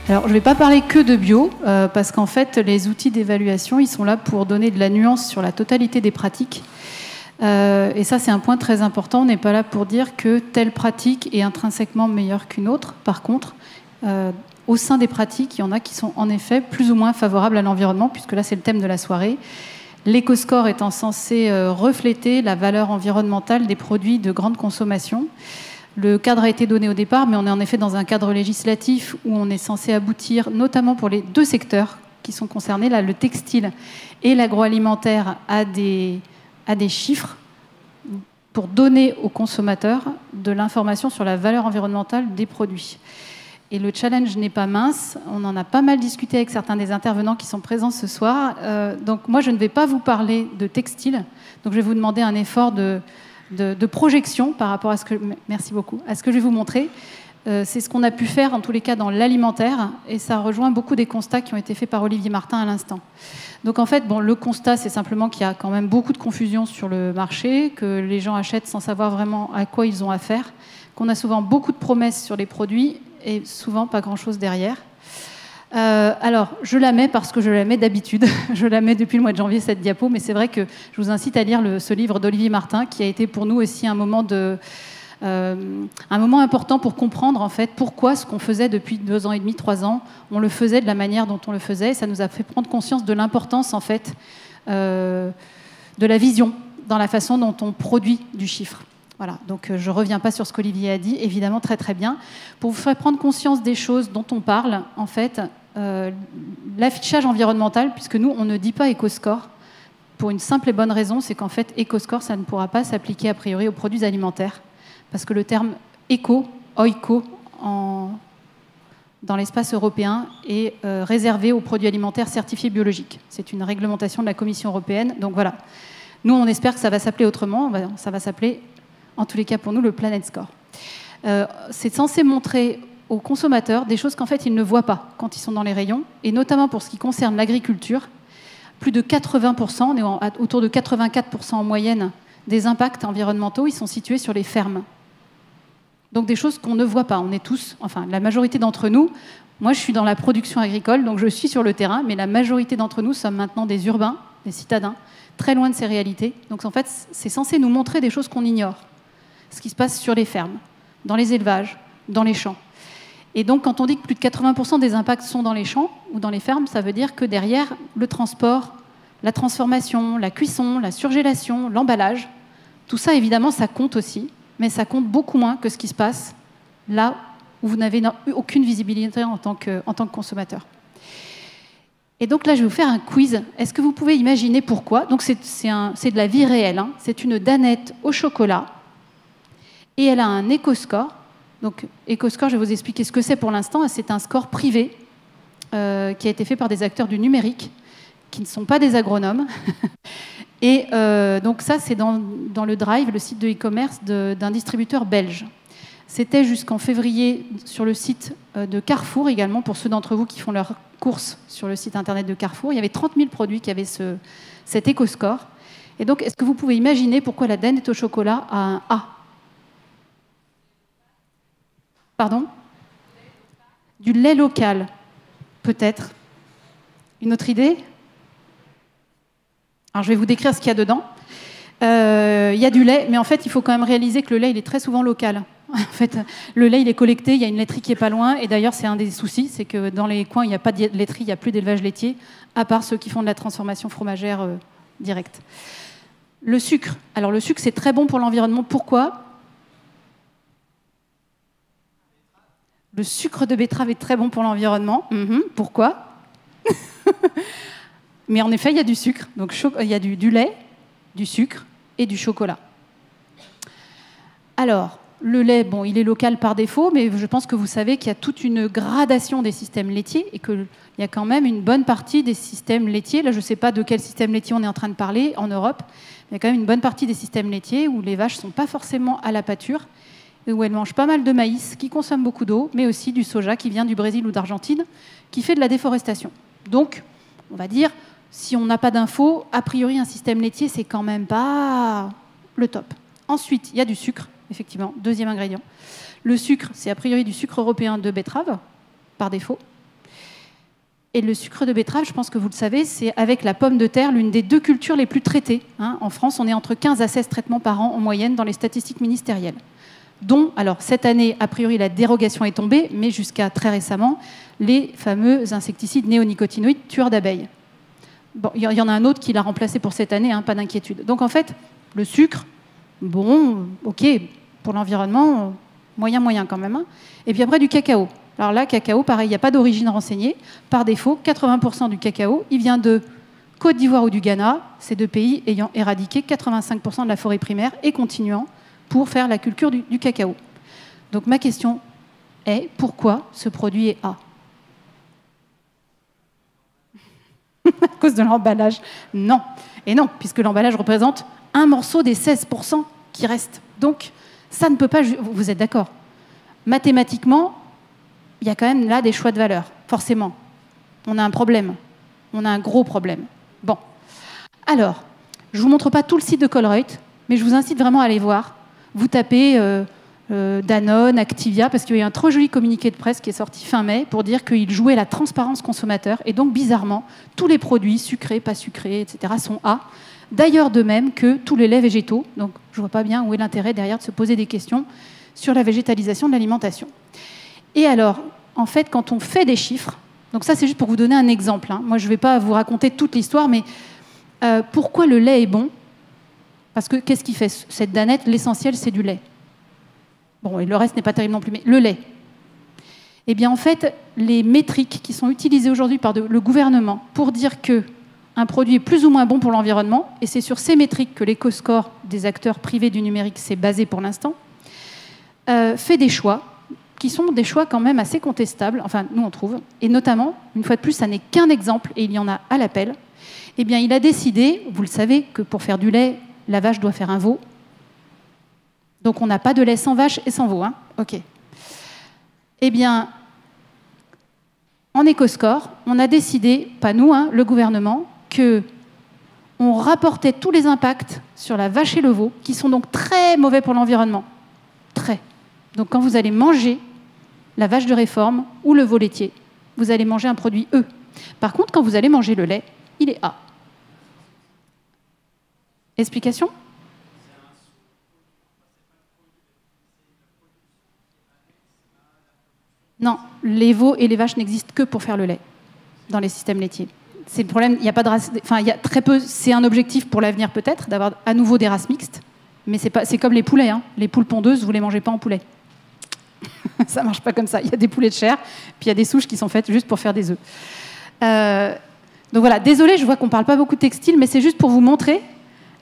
Alors, je ne vais pas parler que de bio, parce qu'en fait, les outils d'évaluation, ils sont là pour donner de la nuance sur la totalité des pratiques. Et ça, c'est un point très important. On n'est pas là pour dire que telle pratique est intrinsèquement meilleure qu'une autre. Par contre, au sein des pratiques, il y en a qui sont en effet plus ou moins favorables à l'environnement, puisque là, c'est le thème de la soirée. L'éco-score étant censé refléter la valeur environnementale des produits de grande consommation. Le cadre a été donné au départ, mais on est en effet dans un cadre législatif où on est censé aboutir, notamment pour les deux secteurs qui sont concernés, là, le textile et l'agroalimentaire, à des chiffres pour donner aux consommateurs de l'information sur la valeur environnementale des produits. Et le challenge n'est pas mince. On en a pas mal discuté avec certains des intervenants qui sont présents ce soir. Donc moi, je ne vais pas vous parler de textile. Donc je vais vous demander un effort de projection par rapport à ce que... Merci beaucoup. À ce que je vais vous montrer. C'est ce qu'on a pu faire, en tous les cas, dans l'alimentaire. Et ça rejoint beaucoup des constats qui ont été faits par Olivier Martin à l'instant. Donc en fait, bon, le constat, c'est simplement qu'il y a quand même beaucoup de confusion sur le marché, que les gens achètent sans savoir vraiment à quoi ils ont affaire, qu'on a souvent beaucoup de promesses sur les produits et souvent pas grand-chose derrière. Alors, je la mets parce que je la mets d'habitude. Je la mets depuis le mois de janvier, cette diapo, mais c'est vrai que je vous incite à lire ce livre d'Olivier Martin, qui a été pour nous aussi un moment important pour comprendre en fait pourquoi ce qu'on faisait depuis 2 ans et demi, 3 ans, on le faisait de la manière dont on le faisait. Ça nous a fait prendre conscience de l'importance en fait de la vision dans la façon dont on produit du chiffre. Voilà, donc je ne reviens pas sur ce qu'Olivier a dit, évidemment très très bien. Pour vous faire prendre conscience des choses dont on parle, en fait, l'affichage environnemental, puisque nous on ne dit pas éco-score, pour une simple et bonne raison, c'est qu'en fait éco-score ça ne pourra pas s'appliquer a priori aux produits alimentaires. Parce que le terme éco, oiko, dans l'espace européen, est réservé aux produits alimentaires certifiés biologiques. C'est une réglementation de la Commission européenne. Donc voilà. Nous, on espère que ça va s'appeler autrement. Ça va s'appeler, en tous les cas pour nous, le Planet Score. C'est censé montrer aux consommateurs des choses qu'en fait, ils ne voient pas quand ils sont dans les rayons. Et notamment pour ce qui concerne l'agriculture, plus de 80%, on est autour de 84% en moyenne, des impacts environnementaux, ils sont situés sur les fermes. Donc des choses qu'on ne voit pas. On est tous, enfin la majorité d'entre nous, moi je suis dans la production agricole, donc je suis sur le terrain, mais la majorité d'entre nous sommes maintenant des urbains, des citadins, très loin de ces réalités. Donc en fait, c'est censé nous montrer des choses qu'on ignore. Ce qui se passe sur les fermes, dans les élevages, dans les champs. Et donc quand on dit que plus de 80% des impacts sont dans les champs ou dans les fermes, ça veut dire que derrière, le transport, la transformation, la cuisson, la surgélation, l'emballage, tout ça évidemment ça compte aussi. Mais ça compte beaucoup moins que ce qui se passe là où vous n'avez aucune visibilité en tant que consommateur. Et donc là, je vais vous faire un quiz. Est-ce que vous pouvez imaginer pourquoi? Donc c'est de la vie réelle. Hein. C'est une danette au chocolat et elle a un éco-score. Donc éco-score, je vais vous expliquer ce que c'est pour l'instant. C'est un score privé qui a été fait par des acteurs du numérique qui ne sont pas des agronomes. Et donc ça, c'est dans le Drive, le site de e-commerce d'un distributeur belge. C'était jusqu'en février sur le site de Carrefour également, pour ceux d'entre vous qui font leurs courses sur le site internet de Carrefour. Il y avait 30 000 produits qui avaient cet éco-score. Et donc, est-ce que vous pouvez imaginer pourquoi la danette au chocolat a un A? Pardon? Du lait local, peut-être. Une autre idée? Alors, je vais vous décrire ce qu'il y a dedans. Il y a du lait, mais en fait, il faut quand même réaliser que le lait, il est très souvent local. En fait, le lait, il est collecté, il y a une laiterie qui est pas loin, et d'ailleurs, c'est un des soucis, c'est que dans les coins, il n'y a pas de laiterie, il n'y a plus d'élevage laitier, à part ceux qui font de la transformation fromagère directe. Le sucre. Alors, le sucre, c'est très bon pour l'environnement. Pourquoi? Le sucre de betterave est très bon pour l'environnement. Pourquoi? Mais en effet, il y a du sucre. Donc, il y a du lait, du sucre et du chocolat. Alors, le lait, bon, il est local par défaut, mais je pense que vous savez qu'il y a toute une gradation des systèmes laitiers et qu'il y a quand même une bonne partie des systèmes laitiers. Là, je ne sais pas de quel système laitier on est en train de parler en Europe. Il y a quand même une bonne partie des systèmes laitiers où les vaches ne sont pas forcément à la pâture et où elles mangent pas mal de maïs qui consomme beaucoup d'eau, mais aussi du soja qui vient du Brésil ou d'Argentine, qui fait de la déforestation. Donc, on va dire, si on n'a pas d'infos, a priori, un système laitier, c'est quand même pas le top. Ensuite, il y a du sucre. Effectivement, deuxième ingrédient. Le sucre, c'est a priori du sucre européen de betterave, par défaut. Et le sucre de betterave, je pense que vous le savez, c'est avec la pomme de terre l'une des 2 cultures les plus traitées. En France, on est entre 15 à 16 traitements par an en moyenne dans les statistiques ministérielles. Dont, alors cette année, a priori, la dérogation est tombée, mais jusqu'à très récemment, les fameux insecticides néonicotinoïdes tueurs d'abeilles. Bon, il y en a un autre qui l'a remplacé pour cette année, pas d'inquiétude. Donc en fait, le sucre, bon, ok, pour l'environnement, moyen quand même. Et puis après, du cacao. Alors là, cacao, pareil, il n'y a pas d'origine renseignée. Par défaut, 80% du cacao, il vient de Côte d'Ivoire ou du Ghana, ces 2 pays ayant éradiqué 85% de la forêt primaire et continuant pour faire la culture du cacao. Donc ma question est, pourquoi ce produit est A? À cause de l'emballage? Non. Et non, puisque l'emballage représente un morceau des 16% qui restent. Donc, ça ne peut pas... Vous êtes d'accord? Mathématiquement, il y a quand même là des choix de valeur, forcément. On a un problème. On a un gros problème. Bon. Alors, je ne vous montre pas tout le site de Colruyt, mais je vous incite vraiment à aller voir. Vous tapez Danone, Activia, parce qu'il y a eu un trop joli communiqué de presse qui est sorti fin mai pour dire qu'il jouait la transparence consommateur. Et donc, bizarrement, tous les produits sucrés, pas sucrés, etc., sont A. D'ailleurs, de même que tous les laits végétaux. Donc, je ne vois pas bien où est l'intérêt derrière de se poser des questions sur la végétalisation de l'alimentation. Et alors, en fait, quand on fait des chiffres, donc ça c'est juste pour vous donner un exemple, moi je ne vais pas vous raconter toute l'histoire, mais pourquoi le lait est bon? Parce que qu'est-ce qui fait cette danette? L'essentiel c'est du lait. Bon, et le reste n'est pas terrible non plus, mais le lait. Eh bien en fait, les métriques qui sont utilisées aujourd'hui par le gouvernement pour dire qu'un produit est plus ou moins bon pour l'environnement, et c'est sur ces métriques que l'éco-score des acteurs privés du numérique s'est basé pour l'instant, fait des choix qui sont des choix quand même assez contestables, enfin nous on trouve, et notamment, une fois de plus, ça n'est qu'un exemple, et il y en a à l'appel, eh bien il a décidé, vous le savez, que pour faire du lait, la vache doit faire un veau, donc on n'a pas de lait sans vache et sans veau, ok. Eh bien, en éco-score, on a décidé, pas nous, le gouvernement, qu'on rapportait tous les impacts sur la vache et le veau, qui sont donc très mauvais pour l'environnement, très. Donc quand vous allez manger la vache de réforme ou le veau laitier, vous allez manger un produit E. Par contre, quand vous allez manger le lait, il est A. Explication? Non, les veaux et les vaches n'existent que pour faire le lait dans les systèmes laitiers. C'est le problème, il y a pas de race, enfin il y a très peu, c'est un objectif pour l'avenir peut-être, d'avoir à nouveau des races mixtes, mais c'est comme les poulets, les poules pondeuses, vous ne les mangez pas en poulet. Ça ne marche pas comme ça. Il y a des poulets de chair, puis il y a des souches qui sont faites juste pour faire des œufs. Donc voilà, désolée, je vois qu'on ne parle pas beaucoup de textile, mais c'est juste pour vous montrer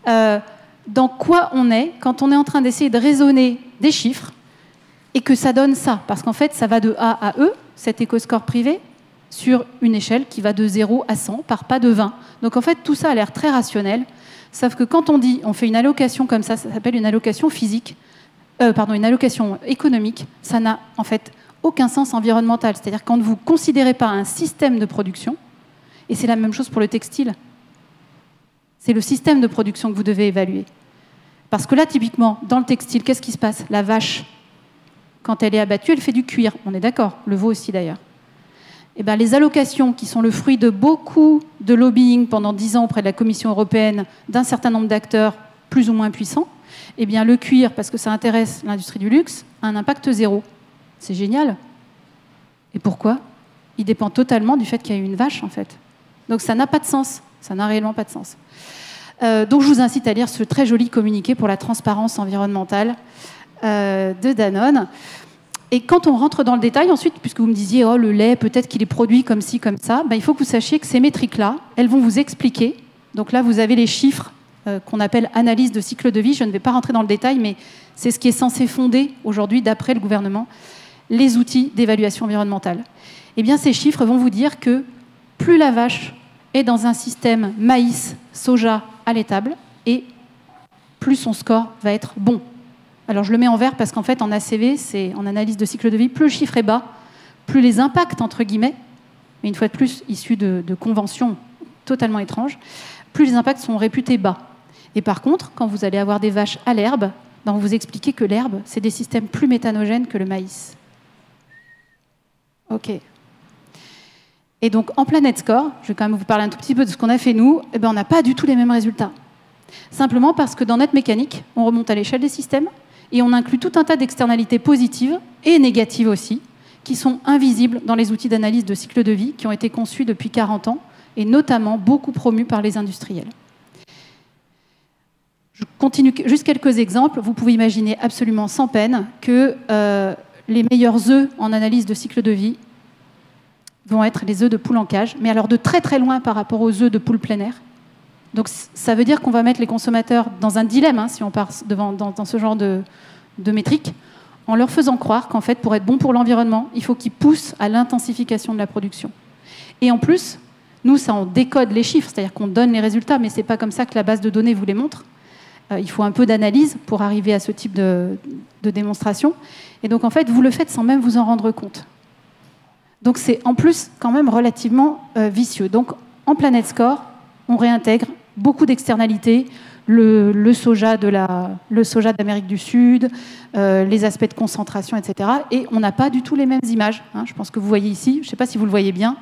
dans quoi on est quand on est en train d'essayer de raisonner des chiffres et que ça donne ça. Parce qu'en fait, ça va de A à E, cet éco-score privé, sur une échelle qui va de 0 à 100, par pas de 20. Donc en fait, tout ça a l'air très rationnel, sauf que quand on dit, on fait une allocation comme ça s'appelle une allocation physique, une allocation économique, ça n'a en fait aucun sens environnemental. C'est-à-dire quand vous ne considérez pas un système de production, et c'est la même chose pour le textile, c'est le système de production que vous devez évaluer. Parce que là, typiquement, dans le textile, qu'est-ce qui se passe? La vache, quand elle est abattue, elle fait du cuir. On est d'accord, le veau aussi d'ailleurs. Eh bien, les allocations qui sont le fruit de beaucoup de lobbying pendant 10 ans auprès de la Commission européenne, d'un certain nombre d'acteurs plus ou moins puissants, eh bien, le cuir, parce que ça intéresse l'industrie du luxe, a un impact 0. C'est génial. Et pourquoi? Il dépend totalement du fait qu'il y a eu une vache, en fait. Donc ça n'a pas de sens. Ça n'a réellement pas de sens. Donc je vous incite à lire ce très joli communiqué pour la transparence environnementale de Danone. Et quand on rentre dans le détail, ensuite, puisque vous me disiez, oh, le lait, peut-être qu'il est produit comme ci, comme ça, il faut que vous sachiez que ces métriques-là, elles vont vous expliquer. Donc là, vous avez les chiffres qu'on appelle analyse de cycle de vie. Je ne vais pas rentrer dans le détail, mais c'est ce qui est censé fonder aujourd'hui, d'après le gouvernement, les outils d'évaluation environnementale. Eh bien, ces chiffres vont vous dire que plus la vache est dans un système maïs, soja allaitable, et plus son score va être bon. Alors je le mets en vert parce qu'en fait, en ACV, c'est en analyse de cycle de vie, plus le chiffre est bas, plus les impacts, entre guillemets, mais une fois de plus, issus de conventions totalement étranges, plus les impacts sont réputés bas. Et par contre, quand vous allez avoir des vaches à l'herbe, on vous expliquer que l'herbe, c'est des systèmes plus méthanogènes que le maïs. Ok. Et donc, en Planet Score, je vais quand même vous parler un tout petit peu de ce qu'on a fait nous, eh ben, on n'a pas du tout les mêmes résultats. Simplement parce que dans notre mécanique, on remonte à l'échelle des systèmes et on inclut tout un tas d'externalités positives et négatives aussi, qui sont invisibles dans les outils d'analyse de cycle de vie qui ont été conçus depuis 40 ans et notamment beaucoup promus par les industriels. Je continue juste quelques exemples. Vous pouvez imaginer absolument sans peine que les meilleurs œufs en analyse de cycle de vie vont être les œufs de poule en cage, mais alors de très très loin par rapport aux œufs de poule plein air. Donc ça veut dire qu'on va mettre les consommateurs dans un dilemme, hein, si on part dans ce genre de métrique, en leur faisant croire qu'en fait, pour être bon pour l'environnement, il faut qu'ils poussent à l'intensification de la production. Et en plus, nous, ça, on décode les chiffres, c'est-à-dire qu'on donne les résultats, mais ce n'est pas comme ça que la base de données vous les montre. Il faut un peu d'analyse pour arriver à ce type de démonstration. Et donc, en fait, vous le faites sans même vous en rendre compte. Donc, c'est en plus quand même relativement vicieux. Donc, en Planet Score, on réintègre beaucoup d'externalités, le soja d'Amérique du Sud, les aspects de concentration, etc. Et on n'a pas du tout les mêmes images. Hein. Je pense que vous voyez ici, je ne sais pas si vous le voyez bien,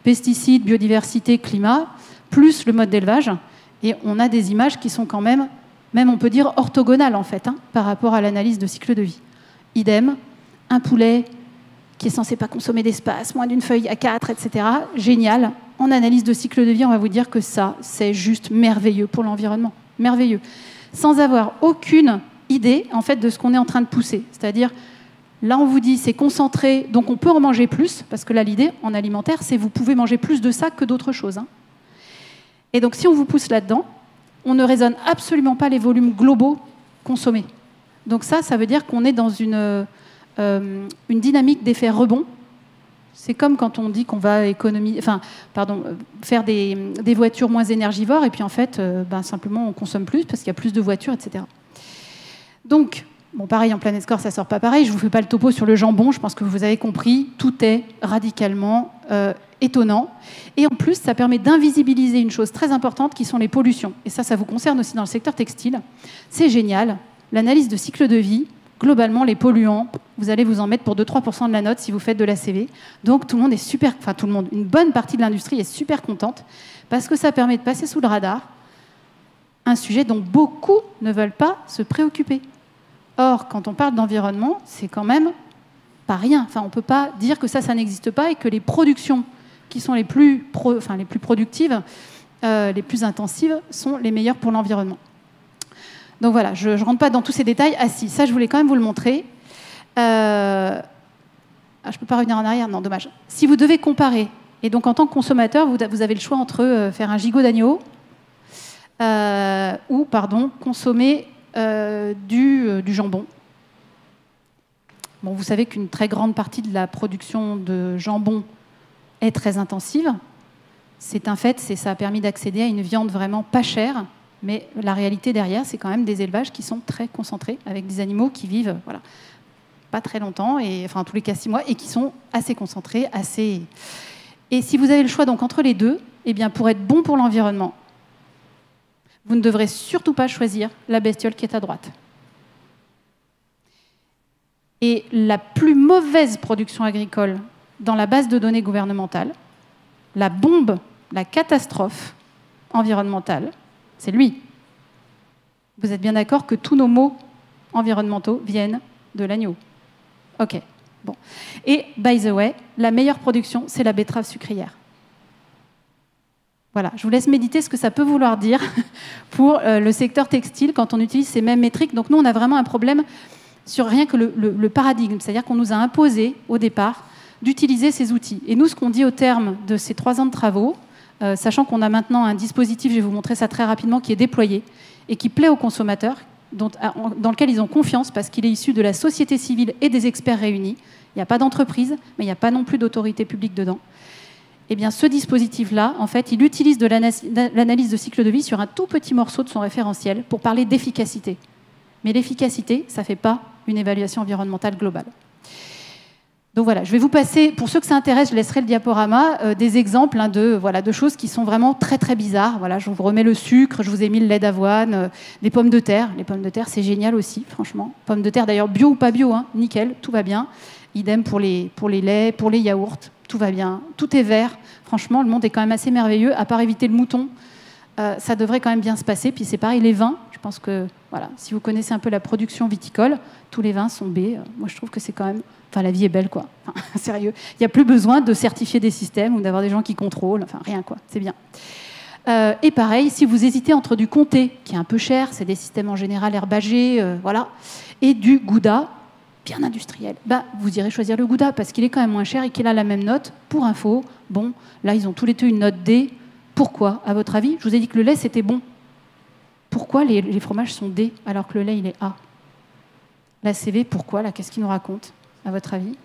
pesticides, biodiversité, climat, plus le mode d'élevage. Et on a des images qui sont quand même on peut dire orthogonales en fait, hein, par rapport à l'analyse de cycle de vie. Idem, un poulet qui est censé pas consommer d'espace, moins d'une feuille à 4, etc. Génial. En analyse de cycle de vie, on va vous dire que ça, c'est juste merveilleux pour l'environnement. Merveilleux. Sans avoir aucune idée, en fait, de ce qu'on est en train de pousser. C'est-à-dire, là, on vous dit, c'est concentré, donc on peut en manger plus, parce que là, l'idée, en alimentaire, c'est vous pouvez manger plus de ça que d'autres choses. Hein. Et donc, si on vous pousse là-dedans, on ne raisonne absolument pas les volumes globaux consommés. Donc ça veut dire qu'on est dans une dynamique d'effet rebond. C'est comme quand on dit qu'on va faire des voitures moins énergivores, et puis en fait, simplement on consomme plus parce qu'il y a plus de voitures, etc. Donc, bon, pareil, en Planet Score, ça ne sort pas pareil. Je ne vous fais pas le topo sur le jambon, je pense que vous avez compris. Tout est radicalement étonnant. Et en plus, ça permet d'invisibiliser une chose très importante qui sont les pollutions. Et ça vous concerne aussi dans le secteur textile. C'est génial. L'analyse de cycle de vie, globalement, les polluants, vous allez vous en mettre pour 2-3% de la note si vous faites de l'ACV. Donc tout le monde est super, enfin tout le monde, une bonne partie de l'industrie est super contente parce que ça permet de passer sous le radar un sujet dont beaucoup ne veulent pas se préoccuper. Or, quand on parle d'environnement, c'est quand même pas rien. Enfin, on ne peut pas dire que ça n'existe pas et que les productions qui sont les plus productives, les plus intensives, sont les meilleures pour l'environnement. Donc voilà, je ne rentre pas dans tous ces détails. Ah si, ça je voulais quand même vous le montrer. Je ne peux pas revenir en arrière, non, dommage. Si vous devez comparer, et donc en tant que consommateur, vous avez le choix entre faire un gigot d'agneau ou, consommer du jambon. Bon, vous savez qu'une très grande partie de la production de jambon est très intensive. C'est un fait, ça a permis d'accéder à une viande vraiment pas chère. Mais la réalité derrière, c'est quand même des élevages qui sont très concentrés, avec des animaux qui vivent pas très longtemps, en tous les cas 6 mois, et qui sont assez concentrés, assez... Et si vous avez le choix donc entre les deux, eh bien, pour être bon pour l'environnement, vous ne devrez surtout pas choisir la bestiole qui est à droite. Et la plus mauvaise production agricole dans la base de données gouvernementale, la bombe, la catastrophe environnementale, c'est lui. Vous êtes bien d'accord que tous nos maux environnementaux viennent de l'agneau. OK. Bon. Et, by the way, la meilleure production, c'est la betterave sucrière. Voilà, je vous laisse méditer ce que ça peut vouloir dire pour le secteur textile quand on utilise ces mêmes métriques. Donc nous, on a vraiment un problème sur rien que le paradigme. C'est-à-dire qu'on nous a imposé, au départ, d'utiliser ces outils. Et nous, ce qu'on dit au terme de ces 3 ans de travaux, sachant qu'on a maintenant un dispositif, je vais vous montrer ça très rapidement, qui est déployé et qui plaît aux consommateurs, dans lequel ils ont confiance parce qu'il est issu de la société civile et des experts réunis. Il n'y a pas d'entreprise, mais il n'y a pas non plus d'autorité publique dedans. Eh bien, ce dispositif-là, en fait, il utilise de l'analyse de cycle de vie sur un tout petit morceau de son référentiel pour parler d'efficacité. Mais l'efficacité, ça ne fait pas une évaluation environnementale globale. Donc voilà, je vais vous passer, pour ceux que ça intéresse, je laisserai le diaporama, des exemples de choses qui sont vraiment très très bizarres. Voilà, je vous remets le sucre, je vous ai mis le lait d'avoine, des pommes de terre. Les pommes de terre, c'est génial aussi, franchement. Pommes de terre, d'ailleurs, bio ou pas bio, hein, nickel, tout va bien. Idem pour les laits, pour les yaourts, tout va bien, tout est vert. Franchement, le monde est quand même assez merveilleux, à part éviter le mouton. Ça devrait quand même bien se passer. Puis c'est pareil, les vins, je pense que voilà, si vous connaissez un peu la production viticole, tous les vins sont B. Moi, je trouve que c'est quand même... Enfin, la vie est belle, quoi. Enfin, sérieux. Il n'y a plus besoin de certifier des systèmes ou d'avoir des gens qui contrôlent. Enfin, rien, quoi. C'est bien. Et pareil, si vous hésitez entre du comté, qui est un peu cher, c'est des systèmes en général herbagés, voilà, et du gouda, bien industriel, bah, vous irez choisir le gouda parce qu'il est quand même moins cher et qu'il a la même note. Pour info, bon, là, ils ont tous les deux une note D. Pourquoi, à votre avis? Je vous ai dit que le lait, c'était bon. Pourquoi les fromages sont D alors que le lait, il est A? La CV, pourquoi? Là, qu'est-ce qu'il nous raconte, à votre avis?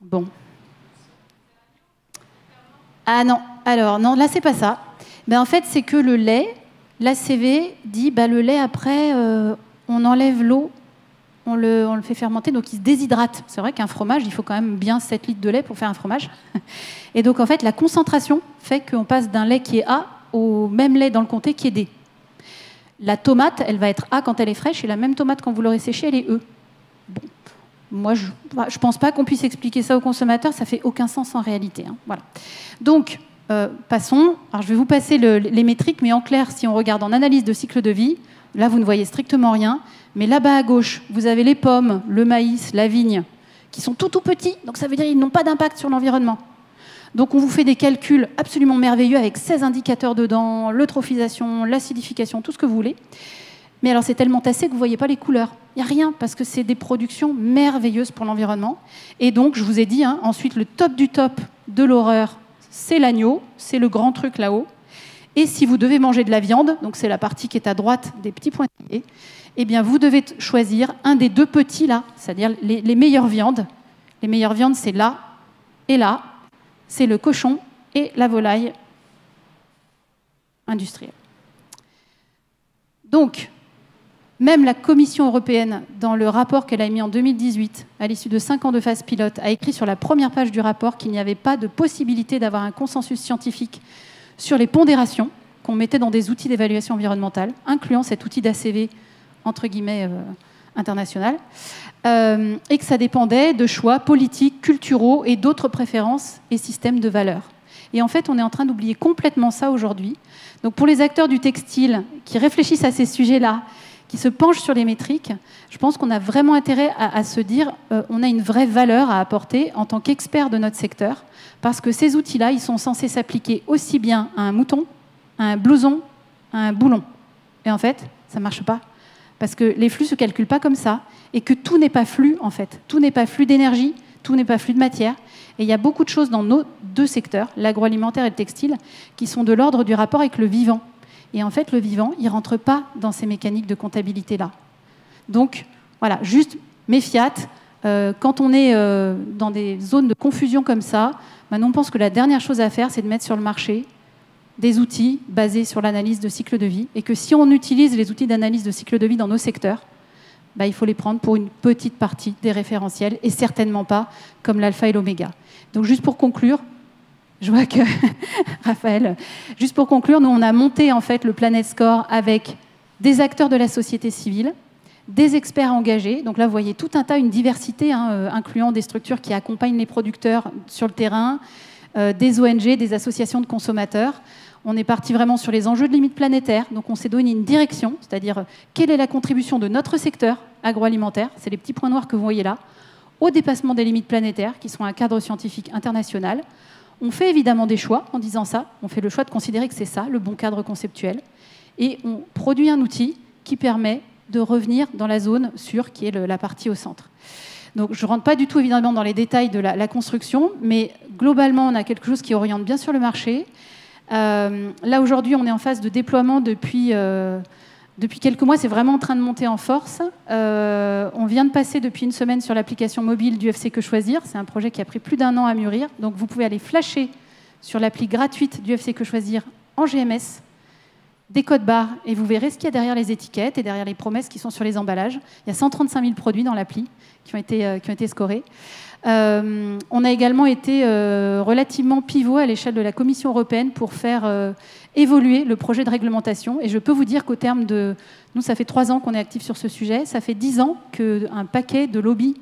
Bon. Ah non, alors, non, là, c'est pas ça. Ben, en fait, c'est que le lait, l'ACV dit, bah, le lait, après, on enlève l'eau, on le fait fermenter, donc il se déshydrate. C'est vrai qu'un fromage, il faut quand même bien 7 litres de lait pour faire un fromage. Et donc, en fait, la concentration fait qu'on passe d'un lait qui est A au même lait dans le comté qui est D. La tomate, elle va être A quand elle est fraîche, et la même tomate, quand vous l'aurez séchée, elle est E. Bon. Moi, je ne pense pas qu'on puisse expliquer ça aux consommateurs, ça fait aucun sens en réalité. Hein. Voilà. Donc, passons. Alors, je vais vous passer les métriques, mais en clair, si on regarde en analyse de cycle de vie, là, vous ne voyez strictement rien. Mais là-bas à gauche, vous avez les pommes, le maïs, la vigne, qui sont tout petits. Donc, ça veut dire qu'ils n'ont pas d'impact sur l'environnement. Donc, on vous fait des calculs absolument merveilleux avec 16 indicateurs dedans, l'eutrophisation, l'acidification, tout ce que vous voulez. Mais alors, c'est tellement tassé que vous ne voyez pas les couleurs. Il n'y a rien, parce que c'est des productions merveilleuses pour l'environnement. Et donc, je vous ai dit, hein, ensuite, le top du top de l'horreur, c'est l'agneau, c'est le grand truc là-haut. Et si vous devez manger de la viande, donc c'est la partie qui est à droite des petits pointillés, eh bien, vous devez choisir un des deux petits là, c'est-à-dire les meilleures viandes. Les meilleures viandes, c'est là et là. C'est le cochon et la volaille industrielle. Donc, même la Commission européenne, dans le rapport qu'elle a émis en 2018, à l'issue de 5 ans de phase pilote, a écrit sur la première page du rapport qu'il n'y avait pas de possibilité d'avoir un consensus scientifique sur les pondérations qu'on mettait dans des outils d'évaluation environnementale, incluant cet outil d'ACV, entre guillemets, international, et que ça dépendait de choix politiques, culturels et d'autres préférences et systèmes de valeurs. Et en fait, on est en train d'oublier complètement ça aujourd'hui. Donc pour les acteurs du textile qui réfléchissent à ces sujets-là, qui se penchent sur les métriques, je pense qu'on a vraiment intérêt à se dire on a une vraie valeur à apporter en tant qu'experts de notre secteur, parce que ces outils-là, ils sont censés s'appliquer aussi bien à un mouton, à un blouson, à un boulon. Et en fait, ça ne marche pas. Parce que les flux ne se calculent pas comme ça, et que tout n'est pas flux, en fait. Tout n'est pas flux d'énergie, tout n'est pas flux de matière. Et il y a beaucoup de choses dans nos deux secteurs, l'agroalimentaire et le textile, qui sont de l'ordre du rapport avec le vivant. Et en fait, le vivant, il ne rentre pas dans ces mécaniques de comptabilité-là. Donc, voilà, juste méfiat. Quand on est dans des zones de confusion comme ça, maintenant, on pense que la dernière chose à faire, c'est de mettre sur le marché des outils basés sur l'analyse de cycle de vie, et que si on utilise les outils d'analyse de cycle de vie dans nos secteurs, bah, il faut les prendre pour une petite partie des référentiels, et certainement pas comme l'alpha et l'oméga. Donc juste pour conclure, je vois que Raphaël, juste pour conclure, nous on a monté en fait le Planet Score avec des acteurs de la société civile, des experts engagés, donc là vous voyez tout un tas, une diversité, hein, incluant des structures qui accompagnent les producteurs sur le terrain, des ONG, des associations de consommateurs. On est parti vraiment sur les enjeux de limites planétaires. Donc on s'est donné une direction, c'est-à-dire quelle est la contribution de notre secteur agroalimentaire, c'est les petits points noirs que vous voyez là, au dépassement des limites planétaires, qui sont un cadre scientifique international. On fait évidemment des choix en disant ça. On fait le choix de considérer que c'est ça, le bon cadre conceptuel. Et on produit un outil qui permet de revenir dans la zone sûre, qui est la partie au centre. Donc, je ne rentre pas du tout, évidemment, dans les détails de la construction, mais globalement, on a quelque chose qui oriente bien sur le marché. Là, aujourd'hui, on est en phase de déploiement depuis quelques mois. C'est vraiment en train de monter en force. On vient de passer depuis une semaine sur l'application mobile du FC Que Choisir. C'est un projet qui a pris plus d'1 an à mûrir. Donc, vous pouvez aller flasher sur l'appli gratuite du FC Que Choisir en GMS des codes barres, et vous verrez ce qu'il y a derrière les étiquettes et derrière les promesses qui sont sur les emballages. Il y a 135 000 produits dans l'appli qui ont été scorés. On a également été relativement pivot à l'échelle de la Commission européenne pour faire évoluer le projet de réglementation. Et je peux vous dire qu'au terme de... Nous, ça fait 3 ans qu'on est actifs sur ce sujet. Ça fait 10 ans qu'un paquet de lobbies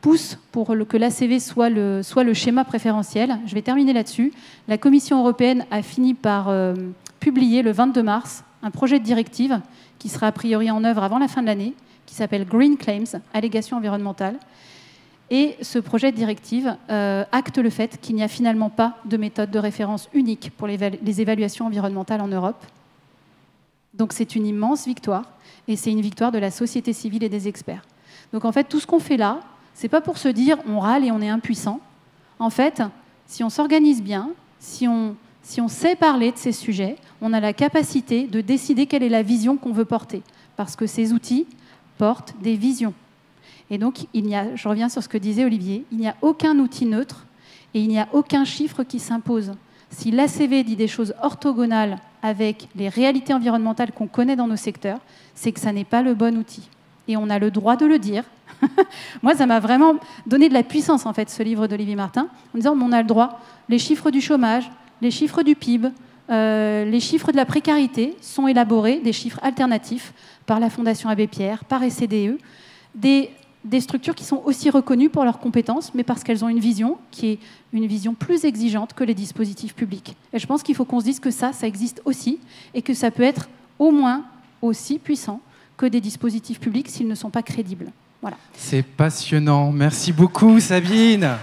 pousse pour que l'ACV soit le schéma préférentiel. Je vais terminer là-dessus. La Commission européenne a fini par publier le 22 mars un projet de directive qui sera a priori en œuvre avant la fin de l'année, qui s'appelle Green Claims, allégations environnementales. Et ce projet de directive acte le fait qu'il n'y a finalement pas de méthode de référence unique pour les évaluations environnementales en Europe. Donc c'est une immense victoire, et c'est une victoire de la société civile et des experts. Donc en fait, tout ce qu'on fait là, c'est pas pour se dire on râle et on est impuissant. En fait, si on s'organise bien, si on sait parler de ces sujets, on a la capacité de décider quelle est la vision qu'on veut porter. Parce que ces outils portent des visions. Et donc, je reviens sur ce que disait Olivier, il n'y a aucun outil neutre et il n'y a aucun chiffre qui s'impose. Si l'ACV dit des choses orthogonales avec les réalités environnementales qu'on connaît dans nos secteurs, c'est que ça n'est pas le bon outil. Et on a le droit de le dire. Moi, ça m'a vraiment donné de la puissance, en fait, ce livre d'Olivier Martin, en disant on a le droit. Les chiffres du chômage, les chiffres du PIB, les chiffres de la précarité sont élaborés, des chiffres alternatifs, par la Fondation Abbé Pierre, par SCDE, des structures qui sont aussi reconnues pour leurs compétences, mais parce qu'elles ont une vision qui est une vision plus exigeante que les dispositifs publics. Et je pense qu'il faut qu'on se dise que ça existe aussi, et que ça peut être au moins aussi puissant que des dispositifs publics s'ils ne sont pas crédibles. Voilà. C'est passionnant. Merci beaucoup, Sabine.